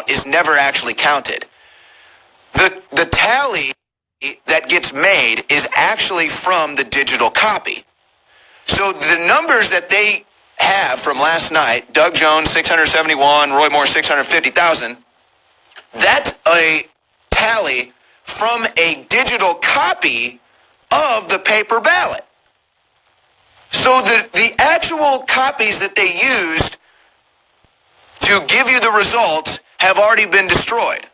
is never actually counted. The tally that gets made is actually from the digital copy. So the numbers that they have from last night, Doug Jones, 671, Roy Moore, 650,000, that's a tally from a digital copy of the paper ballot. So the actual copies that they used to give you the results have already been destroyed.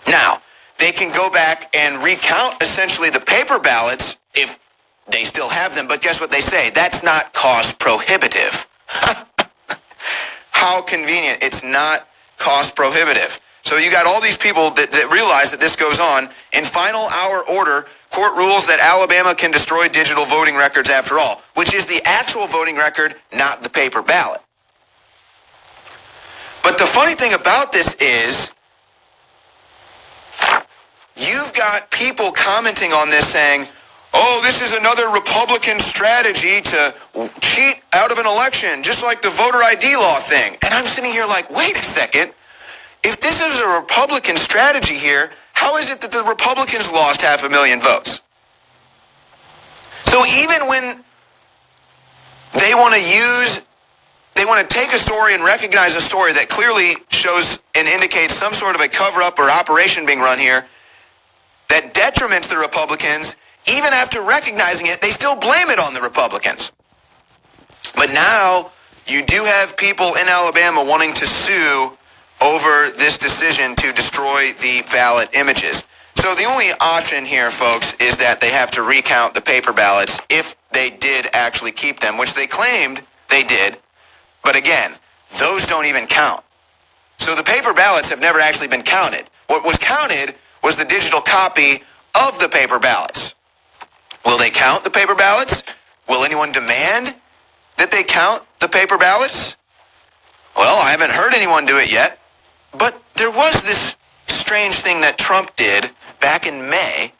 Now, they can go back and recount essentially the paper ballots if they still have them, but guess what they say? That's not cost prohibitive. How convenient. It's not cost prohibitive. So you got all these people that realize that this goes on. In final hour order, court rules that Alabama can destroy digital voting records after all, which is the actual voting record, not the paper ballot. But the funny thing about this is you've got people commenting on this saying, oh, this is another Republican strategy to cheat out of an election, just like the voter ID law thing. And I'm sitting here like, wait a second. If this is a Republican strategy here, how is it that the Republicans lost 500,000 votes? So even when they want to take a story and recognize a story that clearly shows and indicates some sort of a cover-up or operation being run here that detriments the Republicans, even after recognizing it, they still blame it on the Republicans. But now you do have people in Alabama wanting to sue over this decision to destroy the ballot images. So the only option here, folks, is that they have to recount the paper ballots if they did actually keep them, which they claimed they did. But again, those don't even count. So the paper ballots have never actually been counted. What was counted was the digital copy of the paper ballots. Will they count the paper ballots? Will anyone demand that they count the paper ballots? Well, I haven't heard anyone do it yet. But there was this strange thing that Trump did back in May.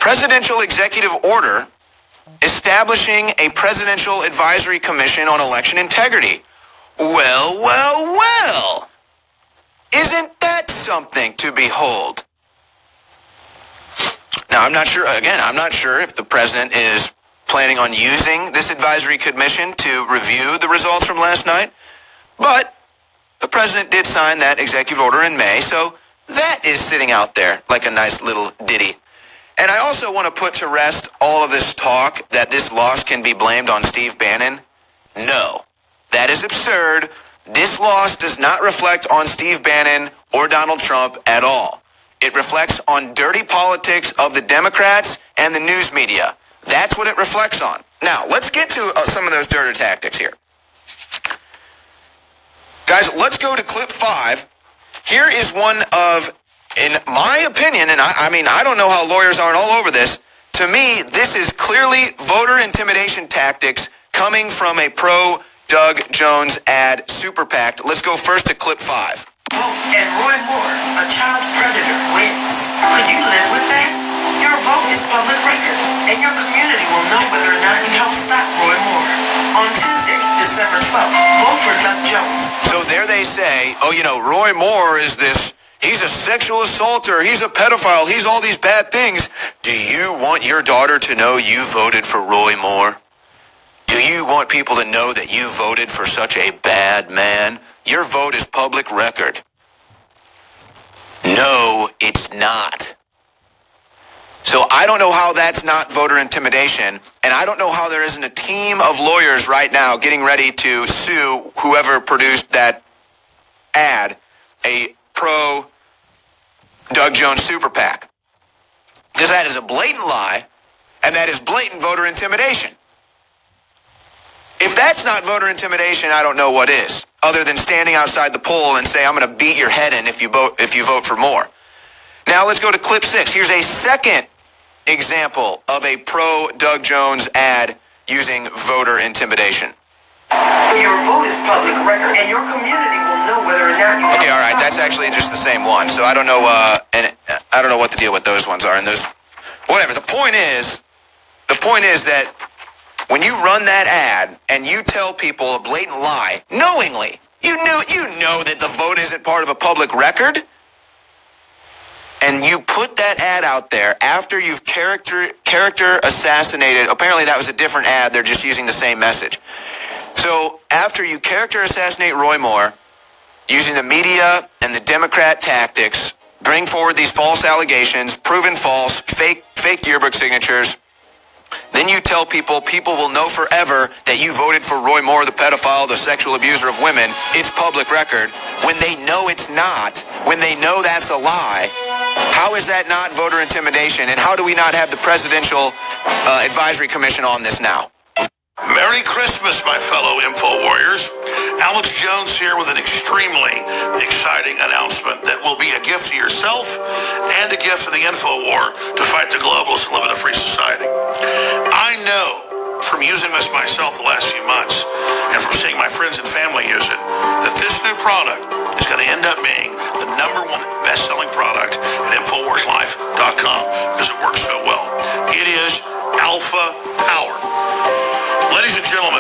Presidential executive order establishing a presidential advisory commission on election integrity. Well. Isn't that something to behold? Now, I'm not sure if the president is planning on using this advisory commission to review the results from last night, but the president did sign that executive order in May, so that is sitting out there like a nice little ditty. And I also want to put to rest all of this talk that this loss can be blamed on Steve Bannon. No, that is absurd. This loss does not reflect on Steve Bannon or Donald Trump at all. It reflects on dirty politics of the Democrats and the news media. That's what it reflects on. Now, let's get to some of those dirty tactics here. Guys, let's go to clip 5. Here is one of, in my opinion, and I don't know how lawyers aren't all over this, to me, this is clearly voter intimidation tactics coming from a pro-Doug Jones ad super PAC. Let's go first to clip 5. Oh, and Roy Moore, a child predator, wins. Could you live with that? Your vote is public record, and your community will know whether or not you helped stop Roy Moore. On Tuesday, December 12th, vote for Doug Jones. So there they say, Roy Moore is this, he's a sexual assaulter, he's a pedophile, he's all these bad things. Do you want your daughter to know you voted for Roy Moore? Do you want people to know that you voted for such a bad man? Your vote is public record. No, it's not. So I don't know how that's not voter intimidation, and I don't know how there isn't a team of lawyers right now getting ready to sue whoever produced that ad, a pro-Doug Jones super PAC. Because that is a blatant lie, and that is blatant voter intimidation. If that's not voter intimidation, I don't know what is, other than standing outside the poll and say, I'm going to beat your head in if you vote for Moore. Now let's go to clip 6. Here's a second example of a pro-Doug Jones ad using voter intimidation. Your vote is public record, and your community will know whether or not you... Okay, all right, that's actually just the same one. So I don't know, I don't know what the deal with those ones are. And those, whatever. The point is that when you run that ad and you tell people a blatant lie, knowingly, You know that the vote isn't part of a public record. And you put that ad out there after you've character assassinated. Apparently that was a different ad. They're just using the same message. So after you character assassinate Roy Moore, using the media and the Democrat tactics, bring forward these false allegations, proven false, fake yearbook signatures, then you tell people will know forever that you voted for Roy Moore, the pedophile, the sexual abuser of women. It's public record. When they know it's not, when they know that's a lie, how is that not voter intimidation? And how do we not have the Presidential Advisory Commission on this now? Merry Christmas, my fellow Info Warriors. Alex Jones here with an extremely exciting announcement that will be a gift to yourself and a gift to the Info War to fight the globalists and live in a free society. I know from using this myself the last few months and from seeing my friends and family use it that this new product is going to end up being the #1 best-selling product at InfoWarsLife.com because it works so well. It is Alpha Power. Ladies and gentlemen,